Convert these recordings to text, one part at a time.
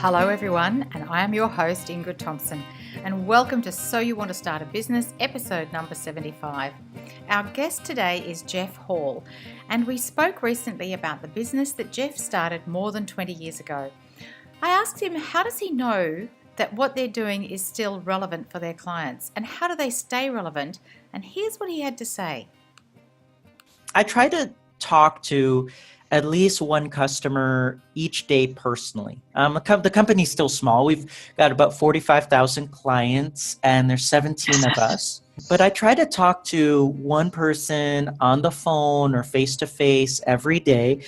Hello everyone, and I am your host Ingrid Thompson, and welcome to So You Want to Start a Business, episode number 75. Our guest today is Jeff Hall, and we spoke recently about the business that Jeff started more than 20 years ago. I asked him, how does he know that what they're doing is still relevant for their clients, and how do they stay relevant? And here's what he had to say. I try to talk to at least one customer each day personally. The company's still small. We've got about 45,000 clients and there's 17 of us. But I try to talk to one person on the phone or face-to-face every day,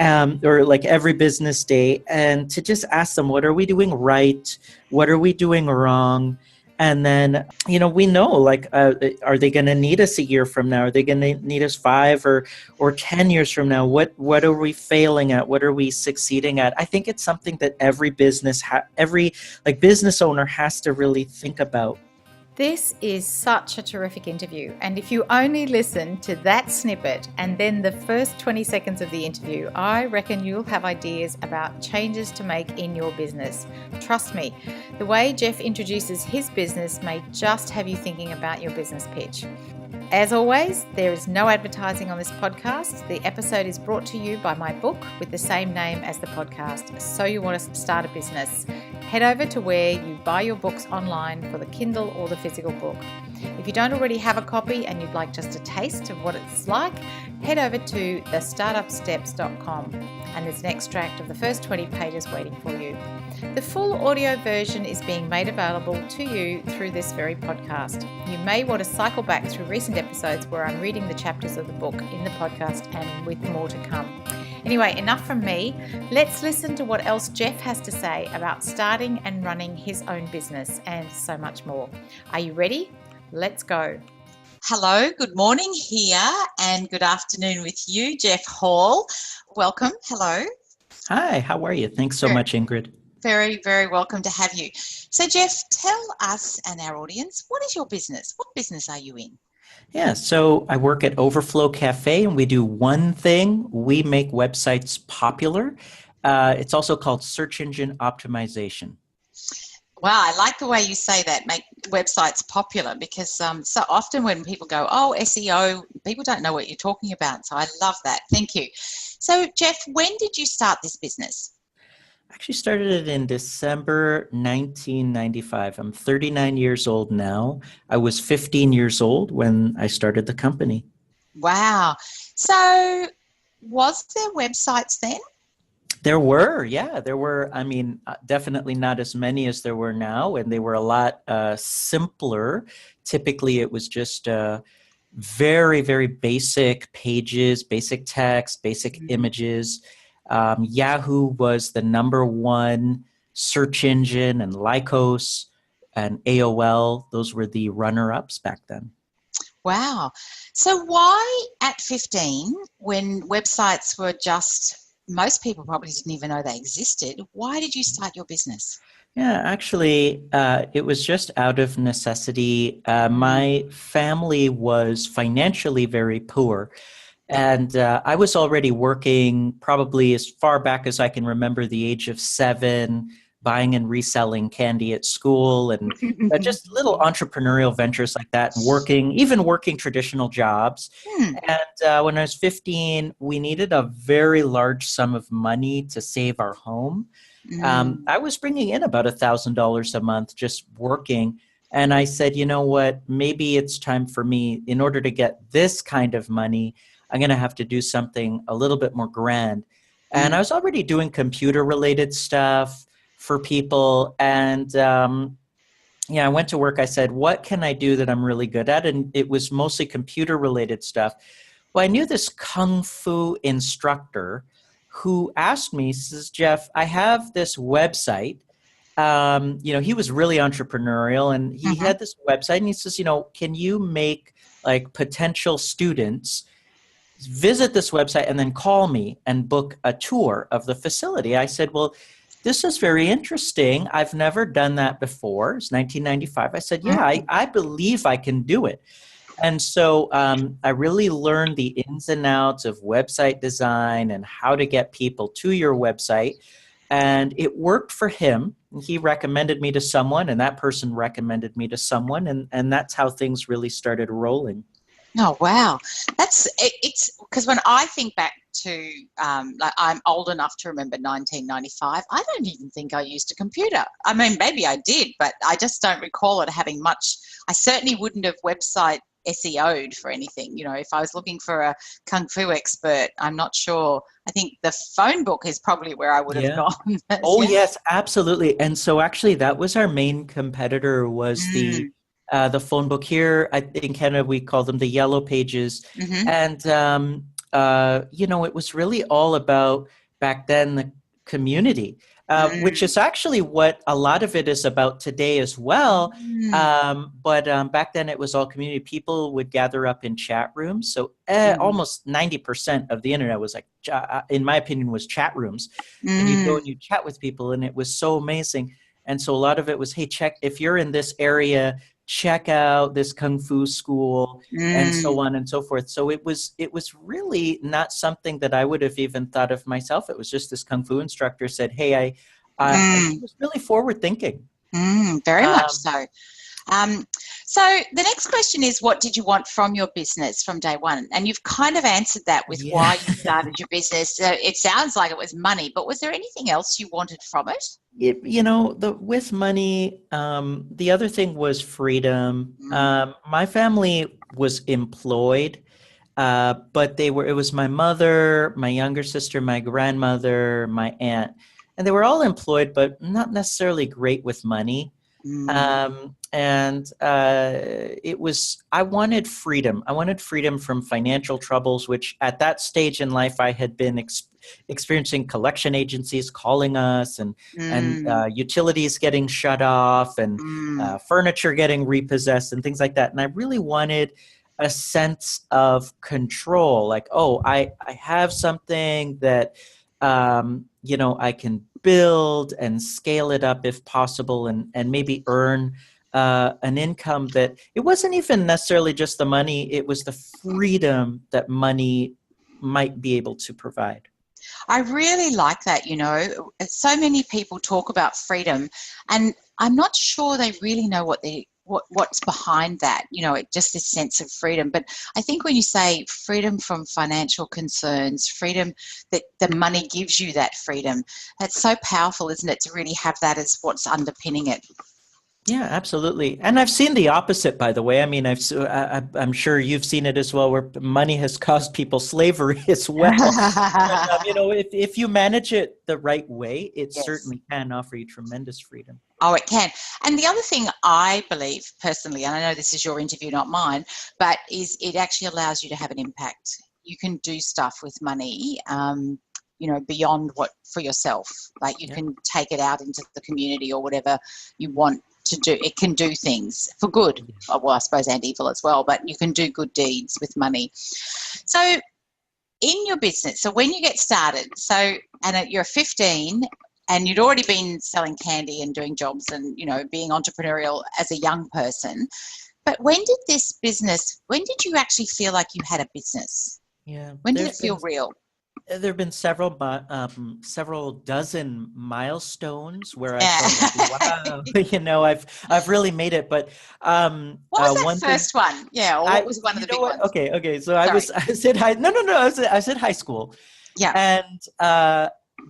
or like every business day, and to just ask them, what are we doing right? What are we doing wrong? And then, we know, are they going to need us a year from now? Are they going to need us 5 or 10 years from now? What are we failing at? What are we succeeding at? I think it's something that every business, every business owner has to really think about. This is such a terrific interview, and if you only listen to that snippet and then the first 20 seconds of the interview, I reckon you'll have ideas about changes to make in your business. Trust me, the way Jeff introduces his business may just have you thinking about your business pitch. As always, there is no advertising on this podcast. The episode is brought to you by my book with the same name as the podcast, So You Want to Start a Business. Head over to where you buy your books online for the Kindle or the physical book. If you don't already have a copy and you'd like just a taste of what it's like, head over to thestartupsteps.com and there's an extract of the first 20 pages waiting for you. The full audio version is being made available to you through this very podcast. You may want to cycle back through recent episodes where I'm reading the chapters of the book in the podcast and with more to come. Anyway, enough from me. Let's listen to what else Jeff has to say about starting and running his own business and so much more. Are you ready? Let's go. Hello, good morning here and good afternoon with you, Jeff Hall. Welcome. Hello. Hi, how are you? Thanks so much, Ingrid. Very, very welcome to have you. So, Jeff, tell us and our audience, what is your business? What business are you in? Yeah, so I work at Overflow Cafe and we do one thing. We make websites popular. It's also called search engine optimization. Wow, I like the way you say that, make websites popular, because so often when people go, oh, SEO, people don't know what you're talking about. So I love that. Thank you. So, Jeff, when did you start this business? I actually started it in December 1995. I'm 39 years old now. I was 15 years old when I started the company. Wow. So was there websites then? There were, yeah. There were, definitely not as many as there were now, and they were a lot simpler. Typically, it was just very, very basic pages, basic text, basic images. Yahoo was the number one search engine, and Lycos and AOL, those were the runner-ups back then. Wow. So why at 15, when websites were just, most people probably didn't even know they existed, why did you start your business? Yeah, actually, it was just out of necessity. My family was financially very poor. And I was already working probably as far back as I can remember, the age of 7, buying and reselling candy at school and just little entrepreneurial ventures like that, and even working traditional jobs. And when I was 15, we needed a very large sum of money to save our home. I was bringing in about $1,000 a month just working. And I said, you know what, maybe it's time for me, in order to get this kind of money, I'm going to have to do something a little bit more grand. And I was already doing computer-related stuff for people. And, I went to work. I said, what can I do that I'm really good at? And it was mostly computer-related stuff. Well, I knew this Kung Fu instructor who asked me, he says, Jeff, I have this website. He was really entrepreneurial, and he had this website. And he says, can you make potential students visit this website and then call me and book a tour of the facility? I said, well, this is very interesting. I've never done that before. It's 1995. I said, yeah, I believe I can do it. And so I really learned the ins and outs of website design and how to get people to your website. and it worked for him. He recommended me to someone, and that person recommended me to someone, and that's how things really started rolling. Oh, wow. It's because when I think back to, like, I'm old enough to remember 1995, I don't even think I used a computer. I mean, maybe I did, but I just don't recall it having much. I certainly wouldn't have website SEO'd for anything. If I was looking for a Kung Fu expert, I'm not sure. I think the phone book is probably where I would have Yeah. gone. Oh, Yeah. yes, absolutely. And so actually that was our main competitor, was Mm, the phone book. Here in Canada, we call them the yellow pages. mm-hmm, And it was really all about, back then, the community, which mm, is actually what a lot of it is about today as well. mm, But back then it was all community. People would gather up in chat rooms. So mm, almost 90% of the internet was like, in my opinion, was chat rooms. And you go mm, and you chat with people, and it was so amazing. And so a lot of it was, hey, check, if you're in this area, check out this kung fu school, and so mm, on and so forth. So it was really not something that I would have even thought of myself. It was just this kung fu instructor said, hey, he mm. was really forward thinking. Very much Um, so. Um, so the next question is, what did you want from your business from day one? And you've kind of answered that with yeah. why you started your business. It sounds like it was money, but was there anything else you wanted from it? With money, the other thing was freedom. Mm, My family was employed, but it was my mother, my younger sister, my grandmother, my aunt, and they were all employed, but not necessarily great with money. mm, And I wanted freedom. I wanted freedom from financial troubles, which at that stage in life I had been experiencing collection agencies calling us, and mm, utilities getting shut off, and mm, furniture getting repossessed and things like that. And I really wanted a sense of control, like, oh, I have something that I can build and scale it up if possible, and maybe earn an income that it wasn't even necessarily just the money, it was the freedom that money might be able to provide. I really like that. So many people talk about freedom, and I'm not sure they really know what's behind that. Just this sense of freedom. But I think when you say freedom from financial concerns, freedom that the money gives you that freedom, that's so powerful, isn't it? To really have that as what's underpinning it. Yeah, absolutely. And I've seen the opposite, by the way. I mean, I'm sure you've seen it as well, where money has caused people slavery as well. But if you manage it the right way, it Yes. certainly can offer you tremendous freedom. Oh, it can. And the other thing I believe personally, and I know this is your interview, not mine, but is it actually allows you to have an impact. You can do stuff with money, beyond what for yourself. Like you Yeah. can take it out into the community or whatever you want to do. It can do things for good. Well, I suppose, and evil as well, but you can do good deeds with money. So in your business, so when you get started, and you're 15 and you'd already been selling candy and doing jobs and, being entrepreneurial as a young person. But when did you actually feel like you had a business? Yeah. When did it feel real? There have been several dozen milestones where I felt like, Yeah. wow, I've really made it. But What was that one thing, first one? Yeah, or what was one of you the know big what? ones? Okay. So Sorry. I was at high, no, I was at high school, Yeah. and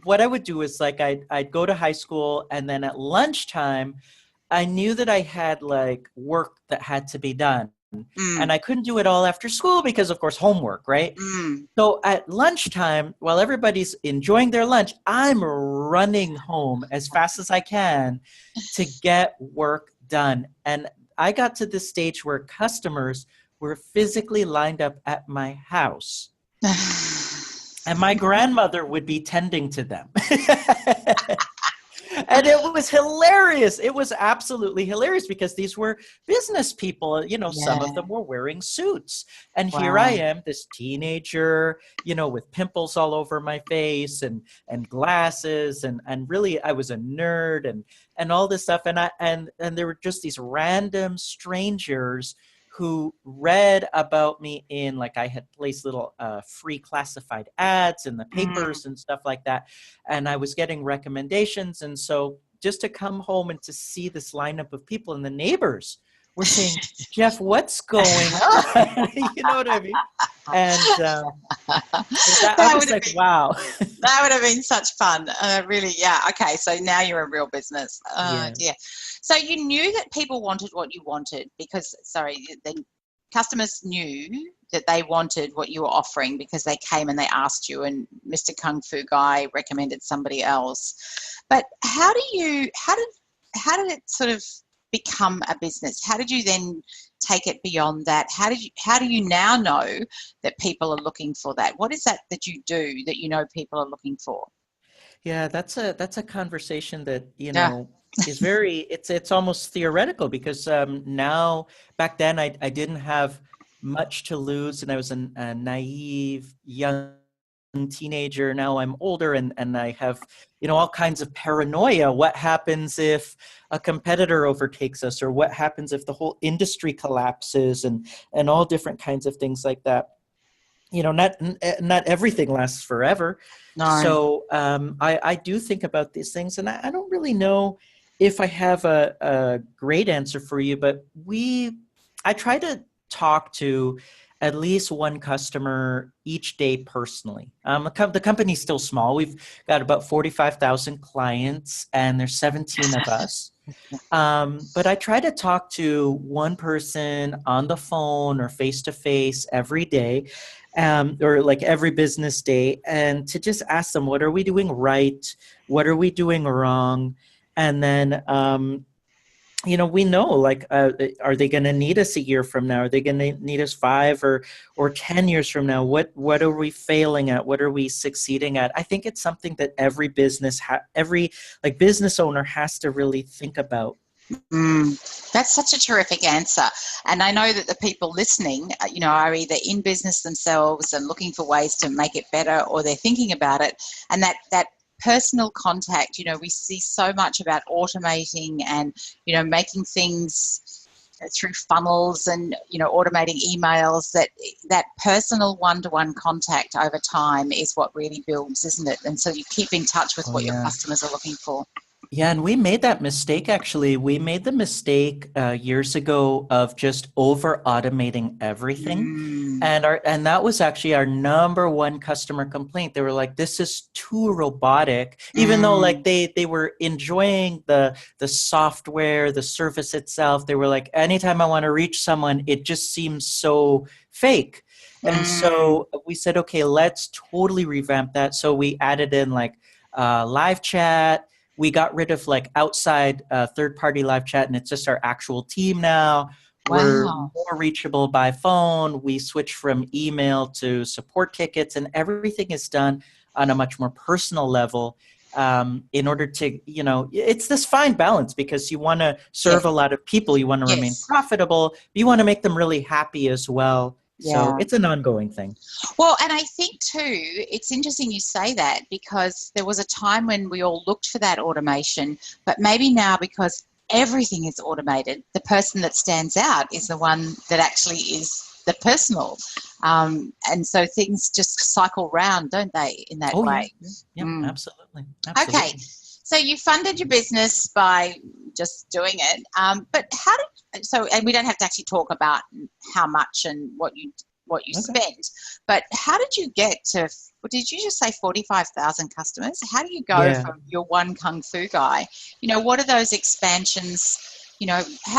what I would do is, like, I'd go to high school, and then at lunchtime, I knew that I had like work that had to be done, Mm, and I couldn't do it all after school because, of course, homework, right? mm. So at lunchtime, while everybody's enjoying their lunch, I'm running home as fast as I can to get work done. And I got to the stage where customers were physically lined up at my house, and my grandmother would be tending to them. And it was hilarious. It was absolutely hilarious because these were business people. Some of Yeah. them were wearing suits. And here I Wow. am, this teenager, with pimples all over my face, and glasses, and really I was a nerd, and all this stuff. And there were just these random strangers who read about me in, like, I had placed little free classified ads in the Mm. papers and stuff like that. And I was getting recommendations. And so just to come home and to see this lineup of people, and the neighbors were saying, Jeff, what's going on? You know what I mean? And I That was would have like, been wow. that would have been such fun. Really, yeah. Okay, so now you're a real business. Yeah. Dear. So you knew that people wanted what you wanted because, sorry, the customers knew that they wanted what you were offering because they came and they asked you, and Mr. Kung Fu Guy recommended somebody else. But how did it sort of become a business? How did you then take it beyond that? How do you now know that people are looking for that? What is that you do that you know people are looking for? Yeah, that's a conversation that, Yeah. is very, it's almost theoretical, because now, back then I didn't have much to lose, and I was a naive young teenager. Now I'm older, and I have, all kinds of paranoia. What happens if a competitor overtakes us, or what happens if the whole industry collapses, and all different kinds of things like that. Not everything lasts forever. No. So I do think about these things, and I don't really know if I have a great answer for you, but I try to talk to at least one customer each day personally. The company's still small. We've got about 45,000 clients, and there's 17 of us. But I try to talk to one person on the phone or face to face every day, or like every business day, and to just ask them, what are we doing right? What are we doing wrong? And then, we know, like, are they going to need us a year from now? Are they going to need us 5 or 10 years from now? What are we failing at? What are we succeeding at? I think it's something that every every like business owner has to really think about. That's such a terrific answer. And I know that the people listening, are either in business themselves and looking for ways to make it better, or they're thinking about it. And that personal contact, we see so much about automating and, making things through funnels and, automating emails, that personal one-to-one contact over time is what really builds, isn't it? And so you keep in touch with Oh, what your yeah. customers are looking for. Yeah, and we made that mistake, actually. We made the mistake years ago of just over automating everything. Mm. And that was actually our number one customer complaint. They were like, this is too robotic, even though, like, they were enjoying the software, the service itself. They were like, anytime I want to reach someone, it just seems so fake. And so we said, okay, let's totally revamp that. So we added in, like, live chat. We got rid of, like, outside third-party live chat, and it's just our actual team now. We're Wow. more reachable by phone. We switched from email to support tickets, and everything is done on a much more personal level, in order to, it's this fine balance, because you want to serve a Yes. lot of people. You want to remain Yes. profitable, but you want to make them really happy as well. So Yeah. it's an ongoing thing. Well, and I think too, it's interesting you say that, because there was a time when we all looked for that automation, but maybe now, because everything is automated, the person that stands out is the one that actually is the personal. And so things just cycle round, don't they, in that Oh, yeah. way? Yep, absolutely. Okay. Absolutely. So you funded your business by just doing it. But and we don't have to actually talk about how much and what you Okay. spent, but how did you get to, did you just say 45,000 customers? How do you go Yeah. from your one Kung Fu Guy? What are those expansions?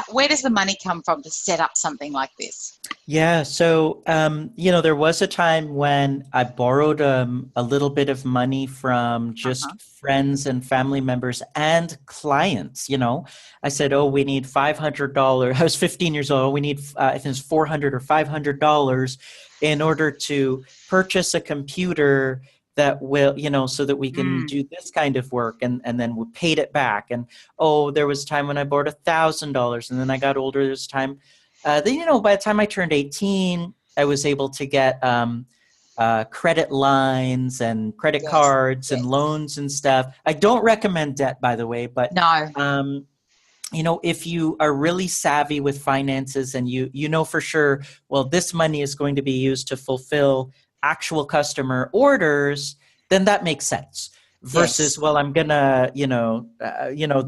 Where does the money come from to set up something like this? Yeah, so there was a time when I borrowed a little bit of money from Uh-huh. just friends and family members and clients. I said, "Oh, we need $500." I was 15 years old. We need, I think it's $400 or $500 in order to purchase a computer that will, so that we can do this kind of work, and then we paid it back. And there was a time when I borrowed $1,000, and then I got older. There's time. Then, by the time I turned 18, I was able to get credit lines and credit Yes. cards and Yes. loans and stuff. I don't recommend debt, by the way, but No. um, if you are really savvy with finances and you know for sure, well, this money is going to be used to fulfill actual customer orders, then that makes sense. Versus, Yes. well, I'm gonna,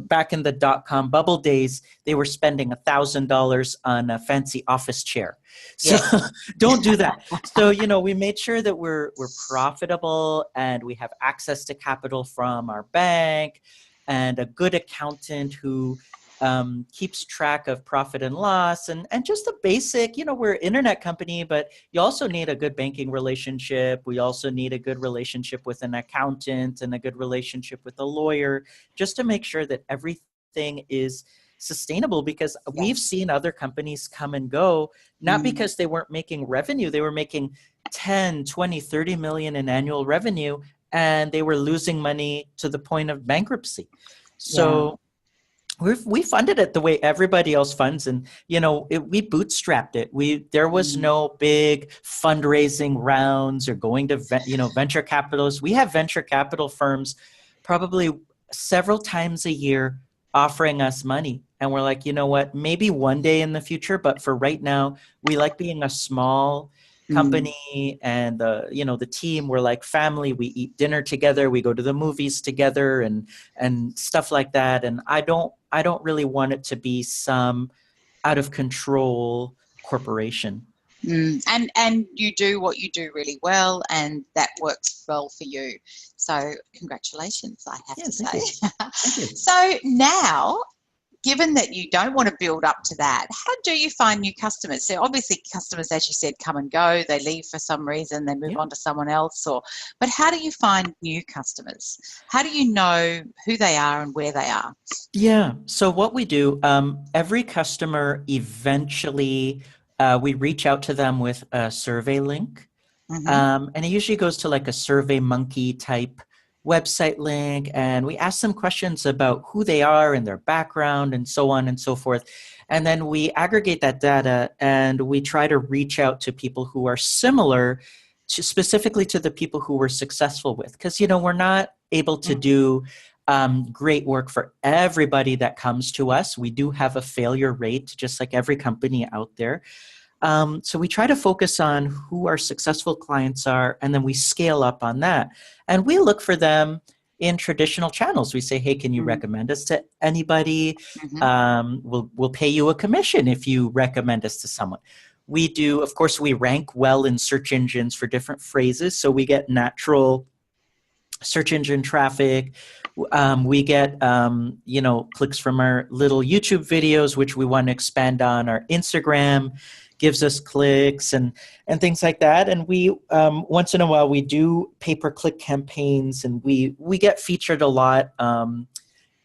back in the dot-com bubble days, they were spending $1,000 on a fancy office chair. So Yes. don't do that. So, we made sure that we're profitable and we have access to capital from our bank and a good accountant who keeps track of profit and loss and just the basic, we're an internet company, but you also need a good banking relationship. We also need a good relationship with an accountant and a good relationship with a lawyer, just to make sure that everything is sustainable, because we've Yes. seen other companies come and go, not because they weren't making revenue. They were making 10, 20, 30 million in annual revenue, and they were losing money to the point of bankruptcy. Yeah. So we funded it the way everybody else funds, and we bootstrapped it. There was no big fundraising rounds or going to venture capitalists. We have venture capital firms probably several times a year offering us money, and we're like, you know what, maybe one day in the future, but for right now, we like being a small company, and the team, we're like family. We eat dinner together, we go to the movies together, and stuff like that. And I don't really want it to be some out of control corporation. And you do what you do really well, and that works well for you. So congratulations, I have to Thank say. you. Thank you. So now, given that you don't want to build up to that, how do you find new customers? So obviously customers, as you said, come and go, they leave for some reason, they move on to someone else, but how do you find new customers? How do you know who they are and where they are? Yeah. So what we do, every customer eventually, we reach out to them with a survey link. And it usually goes to like a Survey Monkey type website link. And we ask them questions about who they are and their background and so on and so forth. And then we aggregate that data and we try to reach out to people who are similar to, specifically to the people who we're successful with. Because, we're not able to do great work for everybody that comes to us. We do have a failure rate, just like every company out there. So we try to focus on who our successful clients are, and then we scale up on that. And we look for them in traditional channels. We say, hey, can you recommend us to anybody? We'll pay you a commission if you recommend us to someone. We do, of course, we rank well in search engines for different phrases. So we get natural search engine traffic. We get, clicks from our little YouTube videos, which we want to expand on. Our Instagram gives us clicks and things like that. And we, once in a while, we do pay-per-click campaigns, and we get featured a lot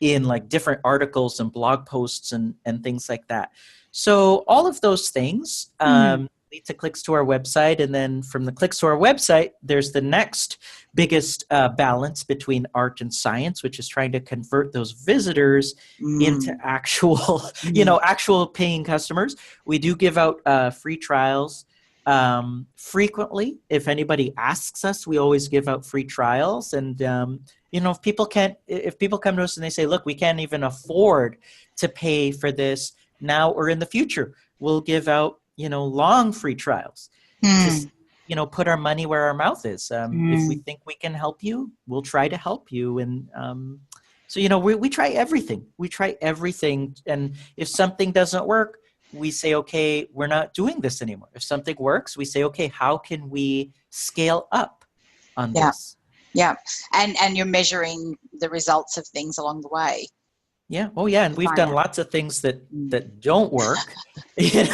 in like different articles and blog posts and things like that. So all of those things lead to clicks to our website. And then from the clicks to our website, there's the next biggest balance between art and science, which is trying to convert those visitors into actual, actual paying customers. We do give out free trials frequently. If anybody asks us, we always give out free trials. And, if people come to us and they say, look, we can't even afford to pay for this now or in the future, we'll give out, long free trials to, put our money where our mouth is. If we think we can help you, we'll try to help you. And so, we try everything. We try everything. And if something doesn't work, we say, okay, we're not doing this anymore. If something works, we say, okay, how can we scale up on this? Yeah. And you're measuring the results of things along the way. Yeah. Oh, yeah. And we've done lots of things that don't work.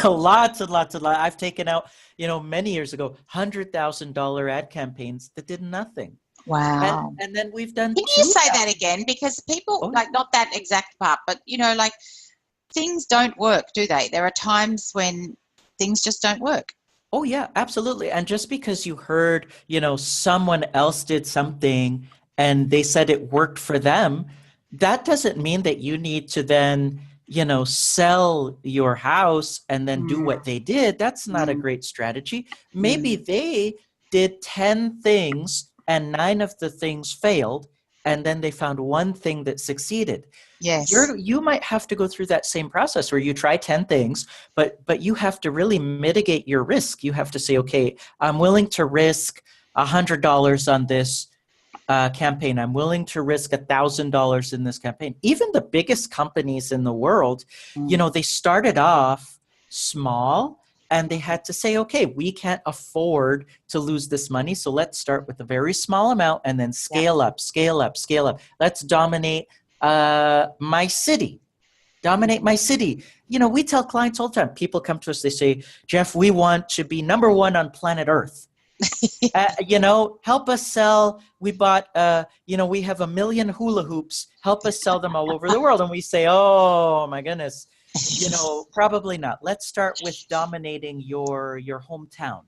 Lots. I've taken out, many years ago, $100,000 ad campaigns that did nothing. Wow. And then we've done. Can you say that again? Because people not that exact part, but things don't work, do they? There are times when things just don't work. Oh, yeah, absolutely. And just because you heard, someone else did something and they said it worked for them, that doesn't mean that you need to then, sell your house and then do what they did. That's not a great strategy. Maybe they did 10 things and 9 of the things failed, and then they found one thing that succeeded. Yes. You might have to go through that same process where you try 10 things, but you have to really mitigate your risk. You have to say, okay, I'm willing to risk $100 on this campaign. I'm willing to risk $1,000 in this campaign. Even the biggest companies in the world, they started off small, and they had to say, okay, we can't afford to lose this money, so let's start with a very small amount and then scale up, scale up, scale up. Let's dominate my city. Dominate my city. We tell clients all the time. People come to us, they say, Jeff, we want to be number one on planet Earth. Help us sell. We bought, we have 1 million hula hoops. Help us sell them all over the world. And we say, oh my goodness, probably not. Let's start with dominating your hometown.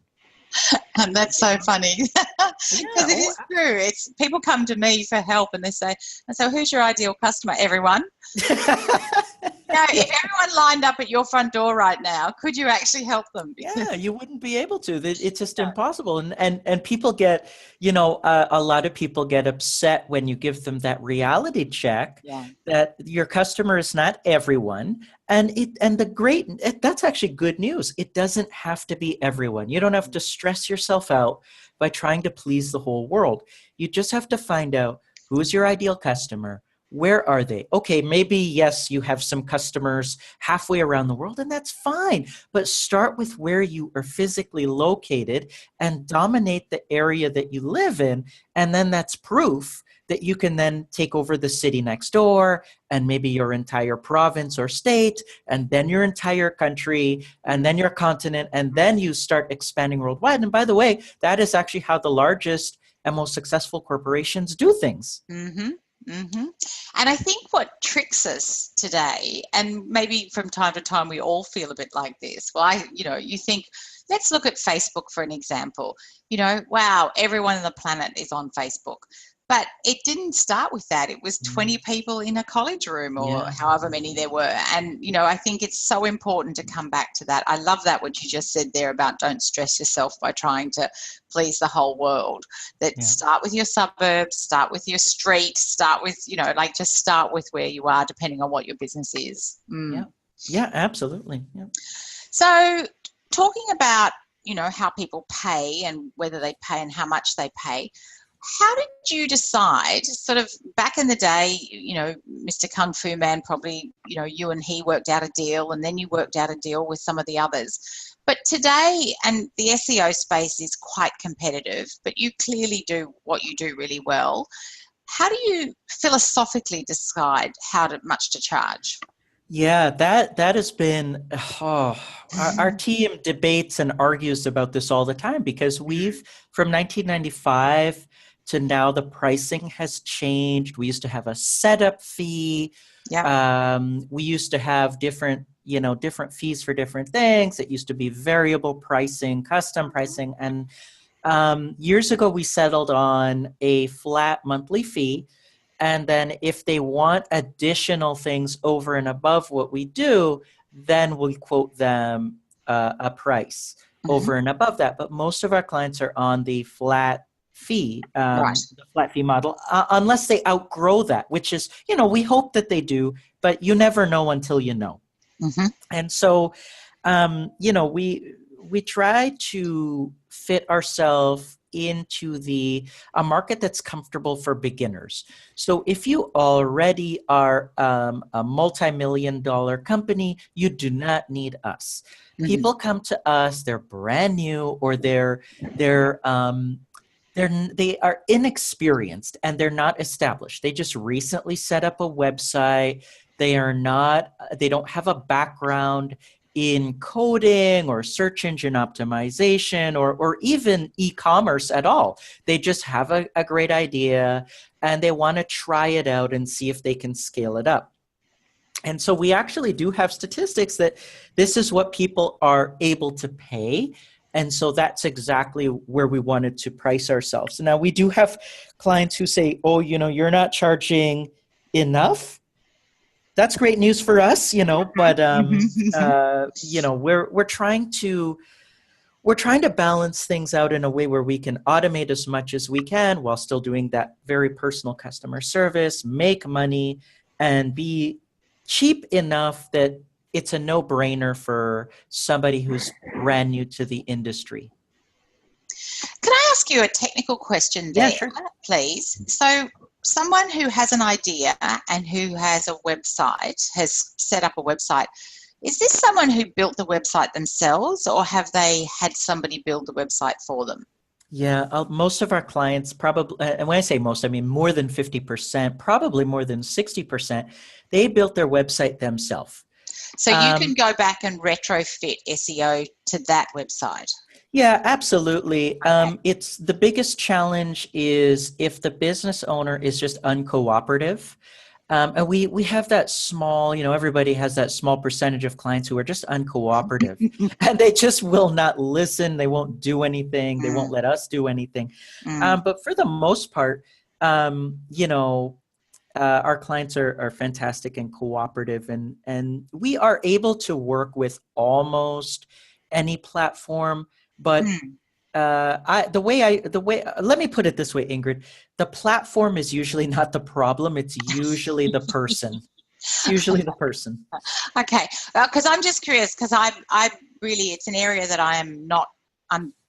And that's so funny because it is true. It's people come to me for help and they say, and so who's your ideal customer? Everyone. If everyone lined up at your front door right now, could you actually help them? Yeah, you wouldn't be able to. It's just impossible. And people get, a lot of people get upset when you give them that reality check that your customer is not everyone. That's actually good news. It doesn't have to be everyone. You don't have to stress yourself out by trying to please the whole world. You just have to find out who's your ideal customer. Where are they? Okay, maybe, yes, you have some customers halfway around the world, and that's fine. But start with where you are physically located and dominate the area that you live in. And then that's proof that you can then take over the city next door, and maybe your entire province or state, and then your entire country, and then your continent, and then you start expanding worldwide. And by the way, that is actually how the largest and most successful corporations do things. Mm-hmm. Mm-hmm. And I think what tricks us today, and maybe from time to time we all feel a bit like this. Well, you think, let's look at Facebook for an example. Wow, everyone on the planet is on Facebook. But it didn't start with that. It was 20 people in a college room or however many there were. And, I think it's so important to come back to that. I love that what you just said there about don't stress yourself by trying to please the whole world. Start with your suburbs, start with your street, start with, just start with where you are depending on what your business is. Yeah, absolutely. Yeah. So talking about, how people pay and whether they pay and how much they pay, how did you decide, sort of back in the day, Mr. Kung Fu Man, probably, you and he worked out a deal and then you worked out a deal with some of the others. But today, and the SEO space is quite competitive, but you clearly do what you do really well. How do you philosophically decide much to charge? Yeah, that has been, our team debates and argues about this all the time because from 1995 to now, the pricing has changed. We used to have a setup fee. We used to have different fees for different things. It used to be variable pricing, custom pricing. And years ago, we settled on a flat monthly fee. And then if they want additional things over and above what we do, then we quote them a price over and above that. But most of our clients are on the flat fee, the flat fee model, unless they outgrow that, which is, we hope that they do, but you never know until you know. And so, we try to fit ourselves into a market that's comfortable for beginners. So if you already are a multi-million-dollar company, you do not need us. People come to us, they're brand new, or they are inexperienced and they're not established. They just recently set up a website. They don't have a background in coding or search engine optimization or even e-commerce at all. They just have a great idea and they want to try it out and see if they can scale it up. And so we actually do have statistics that this is what people are able to pay. And so that's exactly where we wanted to price ourselves. Now, we do have clients who say, oh, you're not charging enough. That's great news for us, but, we're trying to we're trying to balance things out in a way where we can automate as much as we can while still doing that very personal customer service, make money, and be cheap enough that it's a no-brainer for somebody who's brand new to the industry. Can I ask you a technical question Yeah, there, sure. please? So someone who has an idea and who has a website, has set up a website, is this someone who built the website themselves, or have they had somebody build the website for them? Yeah, most of our clients probably, and when I say most, I mean more than 50%, probably more than 60%, they built their website themselves. So you can go back and retrofit SEO to that website. Yeah, absolutely. Okay. It's the biggest challenge is if the business owner is just uncooperative. And we have that small, everybody has that small percentage of clients who are just uncooperative and they just will not listen. They won't do anything. They won't Mm, let us do anything. mm, But for the most part, our clients are fantastic and cooperative, and we are able to work with almost any platform. But mm. let me put it this way, Ingrid, the platform is usually not the problem. It's usually the person. It's usually the person. Okay, because I'm just curious, because I really, it's an area that I am not,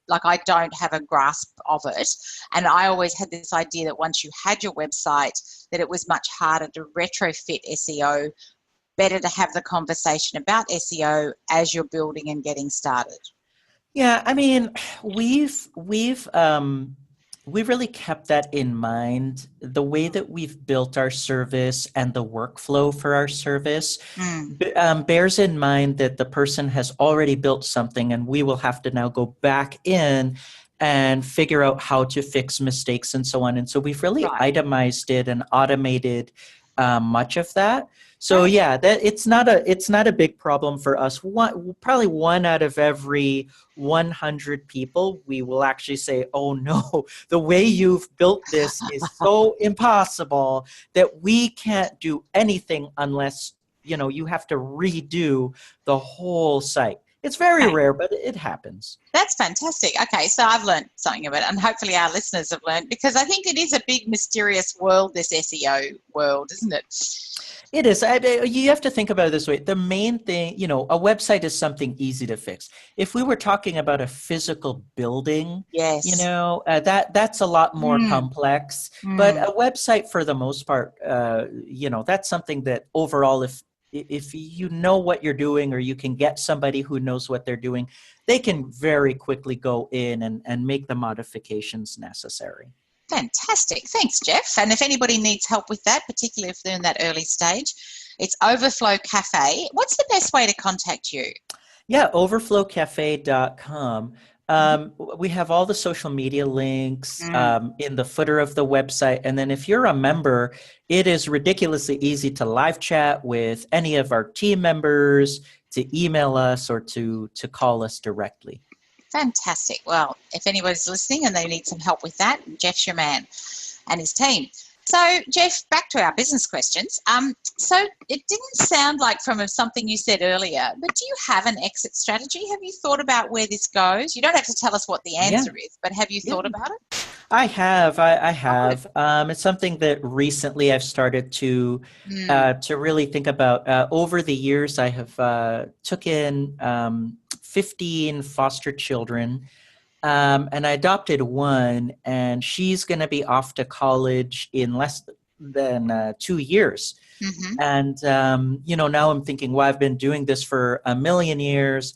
like I don't have a grasp of it, and I always had this idea that once you had your website, that it was much harder to retrofit SEO, better to have the conversation about SEO as you're building and getting started. Yeah, I mean, we've really kept that in mind. The way that we've built our service and the workflow for our service Mm, bears in mind that the person has already built something, and we will have to now go back in and figure out how to fix mistakes and so on. And so we've really right. itemized it and automated much of that. So Great. yeah, that it's not a big problem for us. Probably one out of every 100 people, we will actually say, "Oh no, the way you've built this is so impossible that we can't do anything unless you have to redo the whole site." It's very Okay. rare, but it happens. That's fantastic. Okay, so I've learned something of it, and hopefully our listeners have learned, because I think it is a big, mysterious world, this SEO world, isn't it? It is. You have to think about it this way. The main thing, a website is something easy to fix. If we were talking about a physical building, Yes. that's a lot more Mm, complex. But mm. a website, for the most part, that's something that overall, if you know what you're doing, or you can get somebody who knows what they're doing, they can very quickly go in and make the modifications necessary. Fantastic. Thanks, Jeff. And if anybody needs help with that, particularly if they're in that early stage, it's Overflow Cafe. What's the best way to contact you? Yeah, overflowcafe.com. Mhm. We have all the social media links Mm. in the footer of the website. And then if you're a member, it is ridiculously easy to live chat with any of our team members, to email us, or to call us directly. Fantastic. Well, if anybody's listening and they need some help with that, Jeff's your man and his team. So, Jeff, back to our business questions. So it didn't sound like from something you said earlier, but do you have an exit strategy? Have you thought about where this goes? You don't have to tell us what the Yeah, answer is, but have you yeah. thought about it? I have. I Oh, good. have. It's something that recently I've started Mm, to really think about. Over the years, I have took in 15 foster children, and I adopted one, and she's going to be off to college in less than 2 years. mm-hmm. And now I'm thinking, well, I've been doing this for a million years.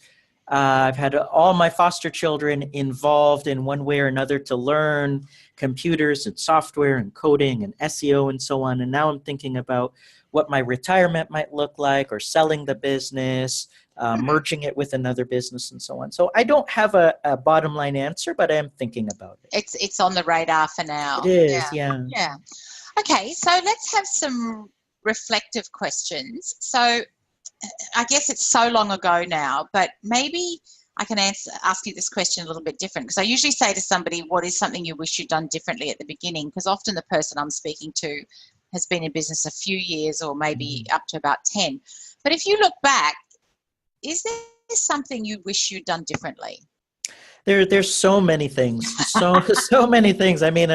I've had all my foster children involved in one way or another to learn computers and software and coding and SEO and so on. And now I'm thinking about what my retirement might look like, or selling the business, merging it with another business, and so on. So I don't have a bottom line answer, but I am thinking about it. It's on the radar for It now. is, Yeah. yeah. Yeah. Okay, so let's have some reflective questions. So I guess it's so long ago now, but maybe I can ask you this question a little bit different, because I usually say to somebody, what is something you wish you'd done differently at the beginning? Because often the person I'm speaking to has been in business a few years, or maybe Mhm. up to about 10. But if you look back, is there something you wish you'd done differently? There's so many things, so many things. I mean,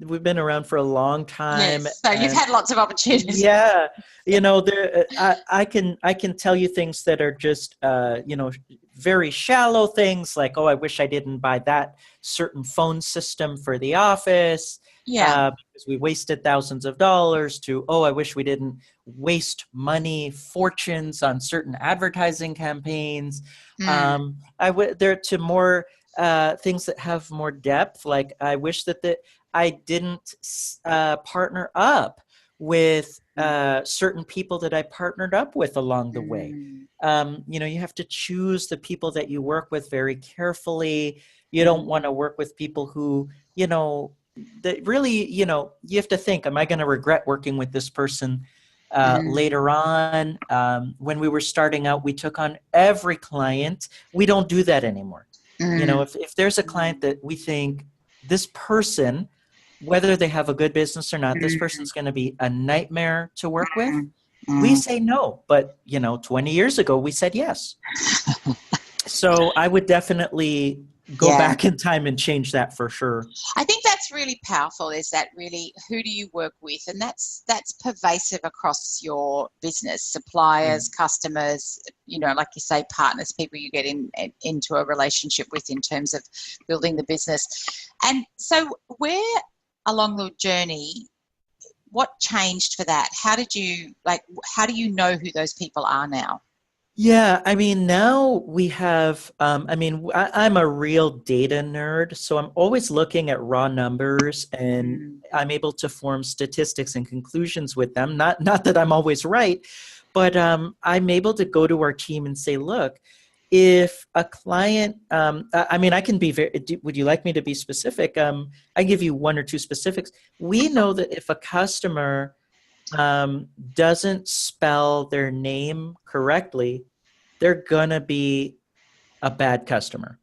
we've been around for a long time, Yes. So you've and had lots of opportunities. yeah, I can tell you things that are just very shallow things, like, oh, I wish I didn't buy that certain phone system for the office, Yeah. because we wasted thousands of dollars, to, oh, I wish we didn't waste money, fortunes on certain advertising campaigns. Mm. There to more things that have more depth, like, I wish that I didn't partner up with certain people that I partnered up with along the way. Mm. You have to choose the people that you work with very carefully. You don't Mm. want to work with people who, that really, you have to think, am I going to regret working with this person Mm. later on? When we were starting out, we took on every client. We don't do that anymore. Mm. If there's a client that we think, this person, whether they have a good business or not, this Mm. person's going to be a nightmare to work with, Mm. we Mm. say no. But 20 years ago, we said yes. So I would definitely go Yeah. back in time and change that for sure. I think that's really powerful, is that really, who do you work with? And that's pervasive across your business, suppliers, customers, like you say, partners, people you get into a relationship with in terms of building the business. And so where along the journey, what changed for that? How do you know who those people are now? Yeah, I mean, now we have, I'm a real data nerd, so I'm always looking at raw numbers, and Mm. I'm able to form statistics and conclusions with them. Not that I'm always right, but I'm able to go to our team and say, look, if a client, I can be would you like me to be specific? I give you one or two specifics. We know that if a customer doesn't spell their name correctly, they're gonna be a bad customer.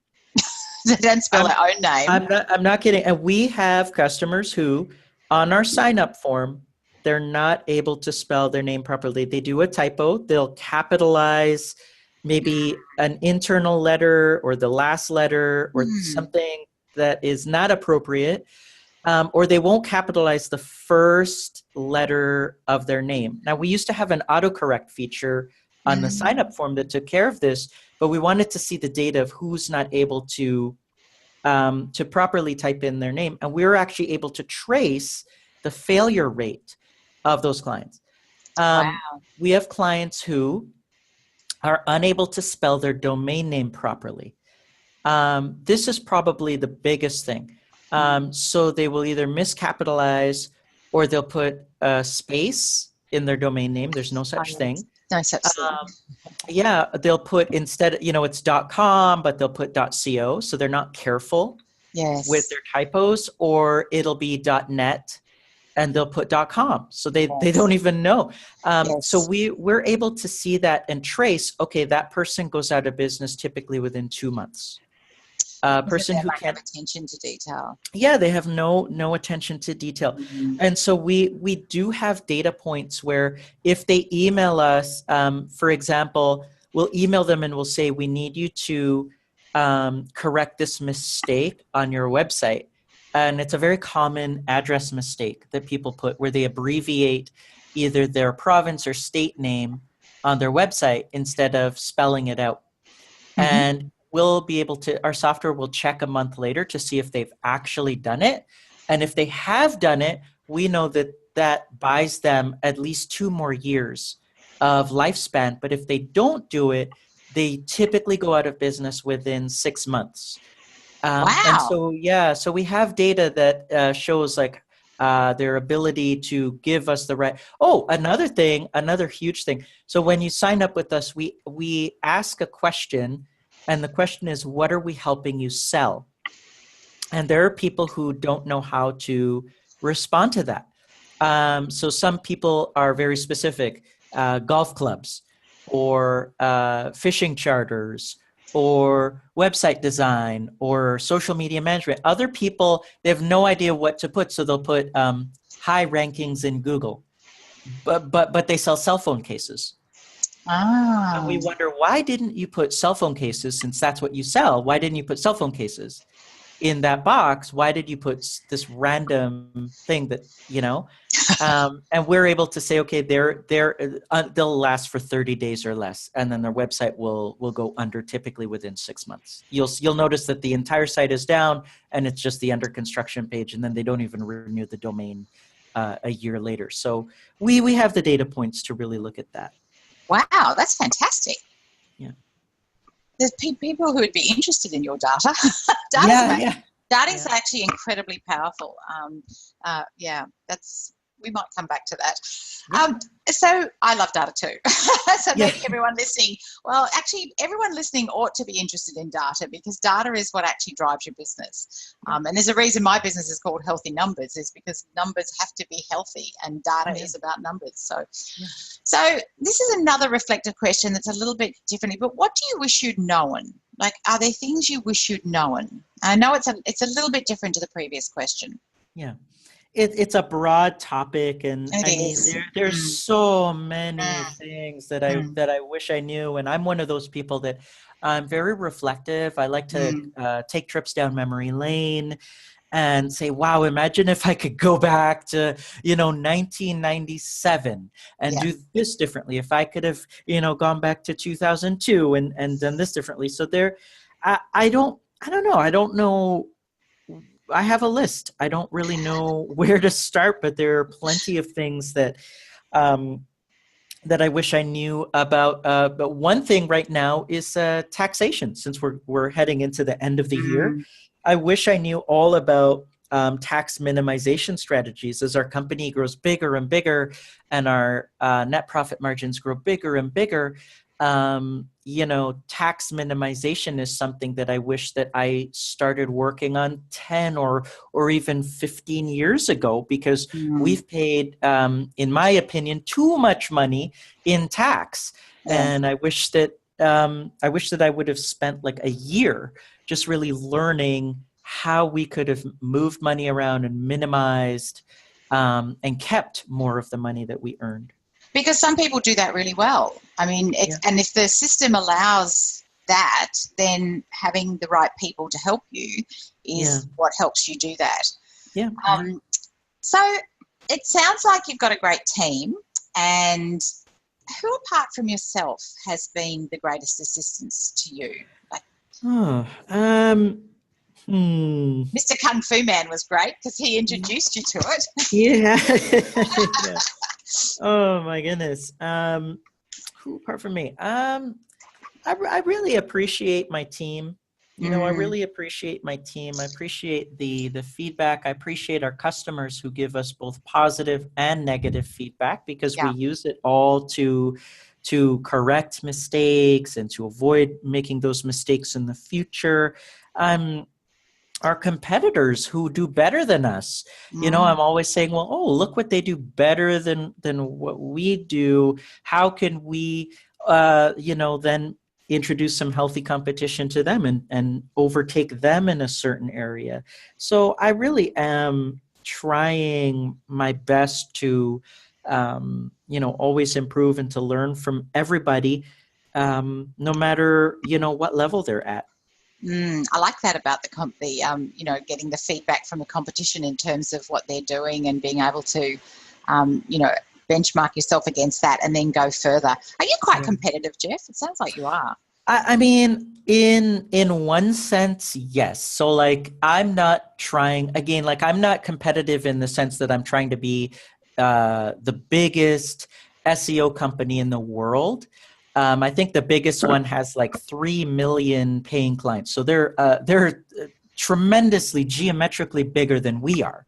They don't spell I'm their own name. I'm not kidding. And we have customers who, on our sign up form, they're not able to spell their name properly. They do a typo. They'll capitalize maybe an internal letter or the last letter or Mm. something that is not appropriate. Or they won't capitalize the first letter of their name. Now, we used to have an autocorrect feature on the sign Mm. up form that took care of this, but we wanted to see the data of who's not able to properly type in their name. And we were actually able to trace the failure rate of those clients. Wow. We have clients who are unable to spell their domain name properly. This is probably the biggest thing. So they will either miscapitalize, or they'll put a space in their domain name. There's no such thing. No such thing. Yeah, they'll put, instead, it's .com, but they'll put .co. So they're not careful with Yes. their typos, or it'll be .net and they'll put .com. So they Yes. don't even know. So Yes. we're able to see that and trace, okay, that person goes out of business typically within 2 months. A Because of person their who lack of can't, attention to detail. yeah, they have no attention to detail. Mm. And so we do have data points where, if they email us, for example, we'll email them and we'll say, we need you to correct this mistake on your website. And it's a very common address mistake that people put, where they abbreviate either their province or state name on their website instead of spelling it out. Mm-hmm. And we'll be able to, our software will check a month later to see if they've actually done it. And if they have done it, we know that that buys them at least 2 more years of lifespan. But if they don't do it, they typically go out of business within 6 months. And Wow. so, yeah, so we have data that shows, like, their ability to give us the right. Oh, another huge thing. So when you sign up with us, we ask a question, and the question is, what are we helping you sell? And there are people who don't know how to respond to that. So some people are very specific, golf clubs, or fishing charters, or website design, or social media management. Other people, they have no idea what to put, so they'll put high rankings in Google, but they sell cell phone cases. And we Ah. wonder, why didn't you put cell phone cases, since that's what you sell? Why didn't you put cell phone cases in that box? Why did you put this random thing that, and we're able to say, okay, they'll last for 30 days or less, and then their website will go under typically within 6 months. You'll notice that the entire site is down, and it's just the under construction page, and then they don't even renew the domain a year later. So we have the data points to really look at that. Wow, that's fantastic. Yeah. There's people who would be interested in your data. Data is Yeah. actually incredibly powerful. We might come back to that. So I love data too. So maybe everyone listening, everyone listening ought to be interested in data, because data is what actually drives your business. And there's a reason my business is called Healthy Numbers, is because numbers have to be healthy, and data is about numbers. So this is another reflective question that's a little bit different. But what do you wish you'd known? Like, are there things you wish you'd known? I know it's a little bit different to the previous question. Yeah. It's a broad topic, and there's so many things that I wish I knew. And I'm one of those people that I'm very reflective. I like to take trips down memory lane and say, wow, imagine if I could go back to, 1997 and do this differently. If I could have, gone back to 2002 and done this differently. So I don't know. I don't know. I have a list. I don't really know where to start, but there are plenty of things that I wish I knew about. But one thing right now is taxation. Since we're heading into the end of the year, I wish I knew all about tax minimization strategies. As our company grows bigger and bigger, and our net profit margins grow bigger and bigger, tax minimization is something that I wish that I started working on 10 or even 15 years ago, because we've paid, in my opinion, too much money in tax. And I wish that I would have spent like a year just really learning how we could have moved money around and minimized and kept more of the money that we earned. Because some people do that really well. I mean, and if the system allows that, then having the right people to help you is what helps you do that. Yeah. So it sounds like you've got a great team. And who, apart from yourself, has been the greatest assistance to you? Mr. Kung Fu Man was great because he introduced you to it. Yeah. Oh my goodness. Who apart from me? I really appreciate my team. I really appreciate my team. I appreciate the feedback. I appreciate our customers who give us both positive and negative feedback, because we use it all to correct mistakes and to avoid making those mistakes in the future. Our competitors who do better than us, I'm always saying, well, look what they do better than what we do. How can we, then introduce some healthy competition to them and overtake them in a certain area? So I really am trying my best to, always improve and to learn from everybody, no matter, what level they're at. I like that about getting the feedback from the competition in terms of what they're doing, and being able to, benchmark yourself against that and then go further. Are you quite competitive, Jeff? It sounds like you are. I mean, in one sense, yes. So like, I'm not trying, again, like I'm not competitive in the sense that I'm trying to be the biggest SEO company in the world. I think the biggest one has like 3 million paying clients. So they're tremendously geometrically bigger than we are.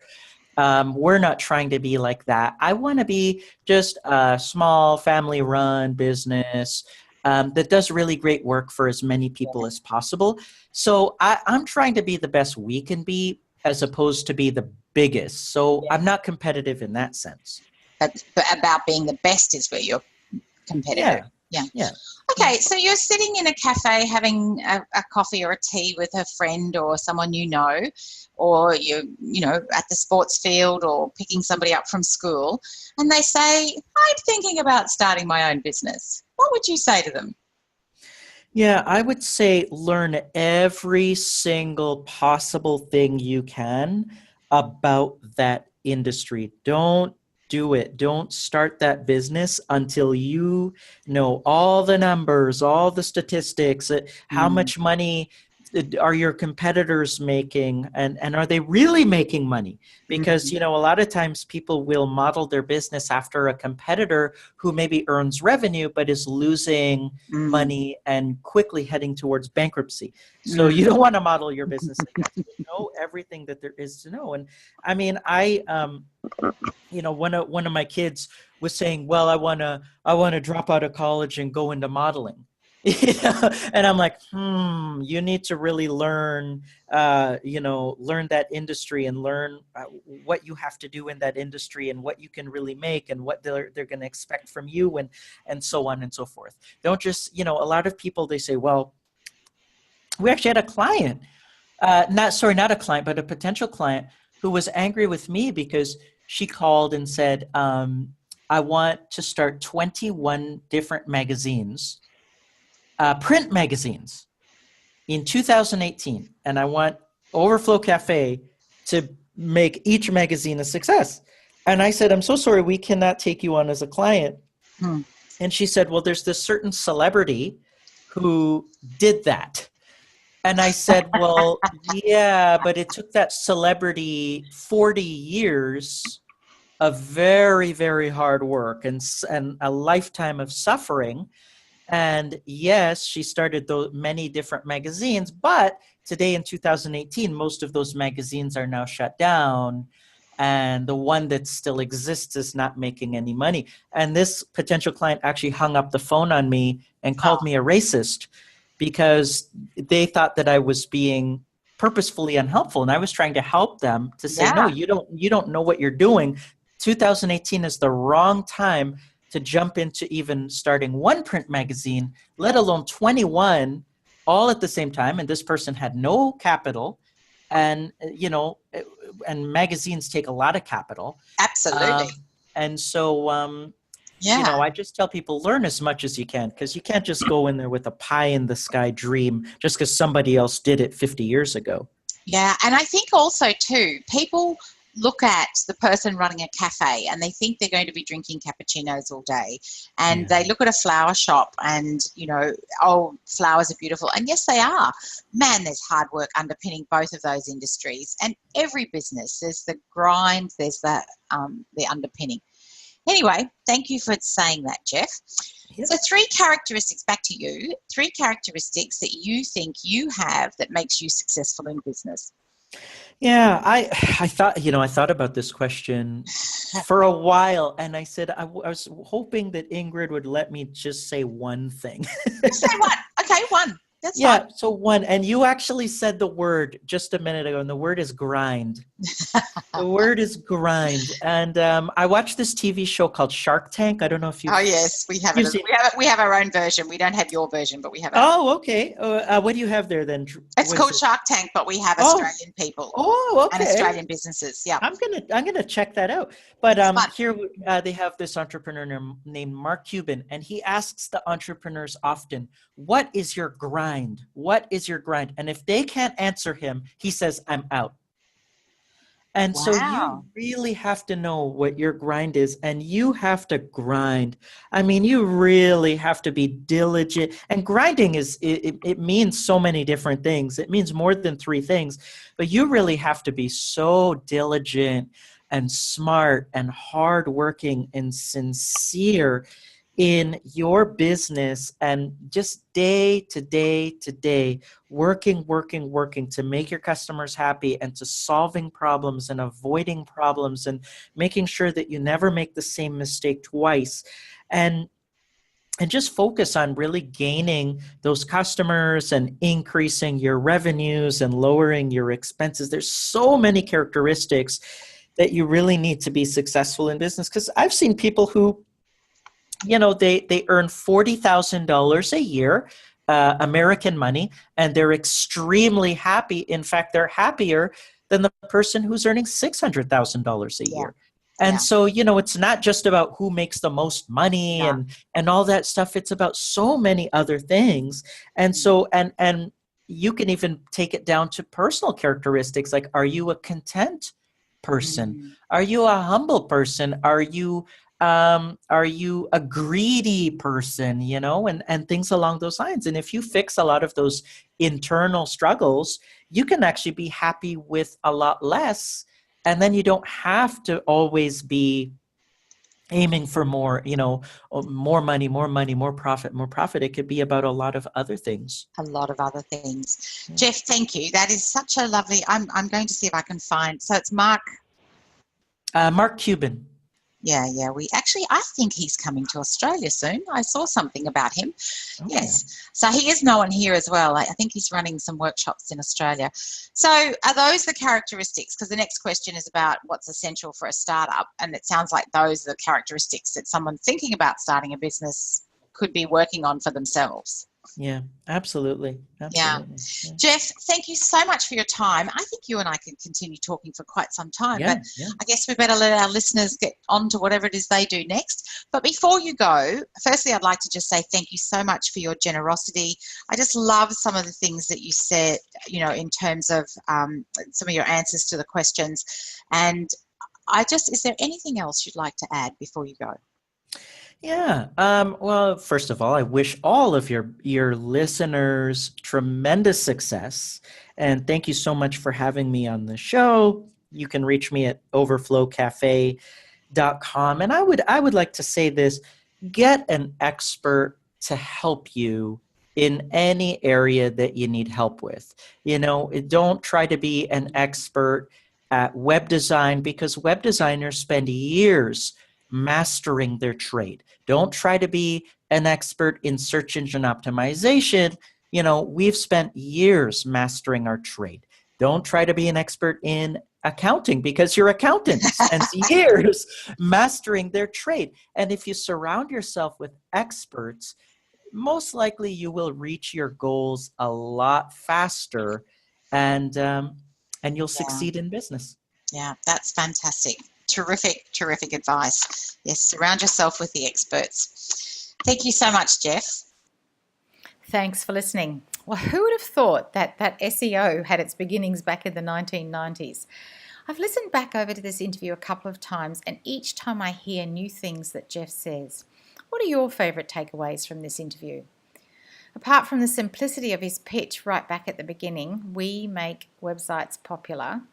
We're not trying to be like that. I want to be just a small family-run business that does really great work for as many people as possible. So I'm trying to be the best we can be, as opposed to be the biggest. So I'm not competitive in that sense. But about being the best is where you're competitive. Yeah. Yeah. Okay, so you're sitting in a cafe having a coffee or a tea with a friend or someone you know, or you're at the sports field or picking somebody up from school, and they say, I'm thinking about starting my own business. What would you say to them? Yeah, I would say learn every single possible thing you can about that industry. Don't do it. Don't start that business until you know all the numbers, all the statistics, how Mm, much money are your competitors making, and are they really making money? Because, mm, a lot of times people will model their business after a competitor who maybe earns revenue but is losing mm, money and quickly heading towards bankruptcy. So mm. you don't want to model your business like that. So know everything that there is to know. And I mean, one of my kids was saying, "Well, I want to drop out of college and go into modeling." And I'm like, you need to really learn, learn that industry and learn what you have to do in that industry and what you can really make and what they're going to expect from you and so on and so forth. Don't just, a lot of people, they say, well, we actually had a client, not a client, but a potential client who was angry with me because she called and said, I want to start 21 different magazines, print magazines in 2018, and I want Overflow Cafe to make each magazine a success. And I said, I'm so sorry, we cannot take you on as a client. Hmm. And she said, well, there's this certain celebrity who did that. And I said, well, yeah, but it took that celebrity 40 years of very, very hard work and a lifetime of suffering. And yes, she started many different magazines, but today in 2018, most of those magazines are now shut down. And the one that still exists is not making any money. And this potential client actually hung up the phone on me and called me a racist because they thought that I was being purposefully unhelpful. And I was trying to help them to say, no, Yeah. you don't know what you're doing. 2018 is the wrong time to jump into even starting one print magazine, let alone 21 all at the same time. And this person had no capital. And, and magazines take a lot of capital. Absolutely. And so, Yeah. I just tell people learn as much as you can because you can't just go in there with a pie in the sky dream just because somebody else did it 50 years ago. Yeah, and I think also too, people look at the person running a cafe and they think they're going to be drinking cappuccinos all day, and Yeah. they look at a flower shop and oh, flowers are beautiful, and yes, they are. Man, there's hard work underpinning both of those industries, and every business there's the grind, there's the underpinning. Anyway, thank you for saying that, Jeff. Yeah. So three characteristics, back to you, three characteristics that you think you have that makes you successful in business. Yeah, I thought about this question for a while, and I said I was hoping that Ingrid would let me just say one thing. Say one. Okay, one. That's fine. Yeah, so one, and you actually said the word just a minute ago, and the word is grind. The word is grind, and I watched this TV show called Shark Tank. I don't know if Oh yes, we have it. you've seen. We have our own version. We don't have your version, but we have our. Oh, okay. What do you have there then? It's Was called it? Shark Tank, but we have Oh, Australian people oh, and okay. Australian businesses. Yeah, I'm gonna check that out. But it's fun. here they have this entrepreneur named Mark Cuban, and he asks the entrepreneurs often, "What is your grind? What is your grind?" And if they can't answer him, he says, "I'm out." And so you Wow. really have to know what your grind is, and you have to grind. I mean, you really have to be diligent. And grinding it means so many different things. It means more than three things, but you really have to be so diligent and smart and hardworking and sincere in your business and just day to day to day working to make your customers happy and to solving problems and avoiding problems and making sure that you never make the same mistake twice and just focus on really gaining those customers and increasing your revenues and lowering your expenses. There's so many characteristics that you really need to be successful in business, because I've seen people who they earn $40,000 a year, American money, and they're extremely happy. In fact, they're happier than the person who's earning $600,000 a Yeah. year. And Yeah. so, it's not just about who makes the most money No. and all that stuff. It's about so many other things. And so, and you can even take it down to personal characteristics. Like, are you a content person? Mm. Are you a humble person? Are you a greedy person, and things along those lines? And if you fix a lot of those internal struggles, you can actually be happy with a lot less. And then you don't have to always be aiming for more, more money, more profit, more profit. It could be about a lot of other things. A lot of other things. Yeah. Jeff, thank you. That is such a lovely, I'm going to see if I can find, so it's Mark. Mark Cuban. Yeah. I think he's coming to Australia soon. I saw something about him. Okay. Yes. So he is known here as well. I think he's running some workshops in Australia. So are those the characteristics? Because the next question is about what's essential for a startup. And it sounds like those are the characteristics that someone thinking about starting a business could be working on for themselves. Yeah, absolutely. Yeah. Jeff, thank you so much for your time. I think you and I could continue talking for quite some time, but I guess we better let our listeners get on to whatever it is they do next. But before you go, firstly, I'd like to just say thank you so much for your generosity. I just love some of the things that you said, in terms of some of your answers to the questions. And is there anything else you'd like to add before you go? Yeah. Well, first of all, I wish all of your listeners tremendous success. And thank you so much for having me on the show. You can reach me at overflowcafe.com. And I would like to say this: get an expert to help you in any area that you need help with. Don't try to be an expert at web design, because web designers spend years mastering their trade. Don't try to be an expert in search engine optimization. We've spent years mastering our trade. Don't try to be an expert in accounting, because your accountant spends years mastering their trade. And if you surround yourself with experts, most likely you will reach your goals a lot faster, and you'll succeed in business. Yeah, that's fantastic. Terrific advice. Yes, surround yourself with the experts. Thank you so much, Jeff. Thanks for listening. Well, who would have thought that SEO had its beginnings back in the 1990s? I've listened back over to this interview a couple of times, and each time I hear new things that Jeff says. What are your favourite takeaways from this interview? Apart from the simplicity of his pitch right back at the beginning, we make websites popular.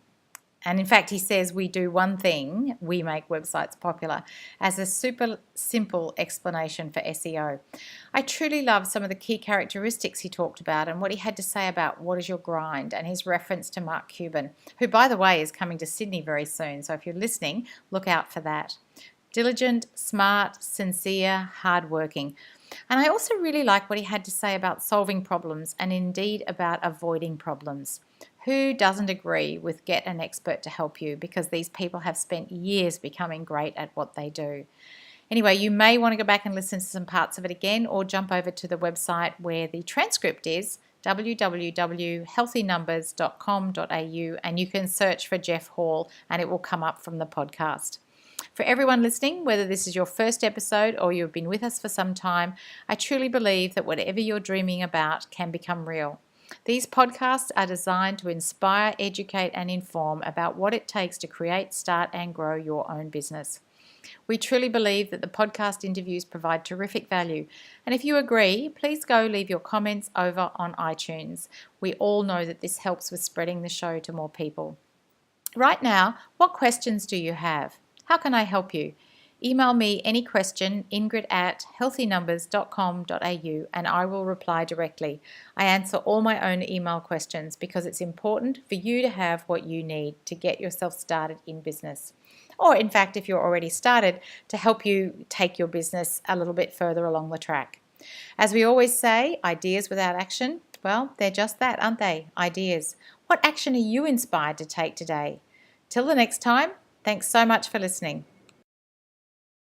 And in fact, he says we do one thing, we make websites popular, as a super simple explanation for SEO. I truly love some of the key characteristics he talked about and what he had to say about what is your grind, and his reference to Mark Cuban, who, by the way, is coming to Sydney very soon. So if you're listening, look out for that. Diligent, smart, sincere, hardworking. And I also really like what he had to say about solving problems, and indeed about avoiding problems. Who doesn't agree with get an expert to help you, because these people have spent years becoming great at what they do. Anyway, you may want to go back and listen to some parts of it again, or jump over to the website where the transcript is, www.healthynumbers.com.au, and you can search for Jeff Hall and it will come up from the podcast. For everyone listening, whether this is your first episode or you've been with us for some time, I truly believe that whatever you're dreaming about can become real. These podcasts are designed to inspire, educate, and inform about what it takes to create, start, and grow your own business. We truly believe that the podcast interviews provide terrific value. And if you agree, please go leave your comments over on iTunes. We all know that this helps with spreading the show to more people. Right now, what questions do you have? How can I help you? Email me any question, ingrid@healthynumbers.com.au, and I will reply directly. I answer all my own email questions because it's important for you to have what you need to get yourself started in business. Or in fact, if you're already started, to help you take your business a little bit further along the track. As we always say, ideas without action, well, they're just that, aren't they? Ideas. What action are you inspired to take today? Till the next time, thanks so much for listening.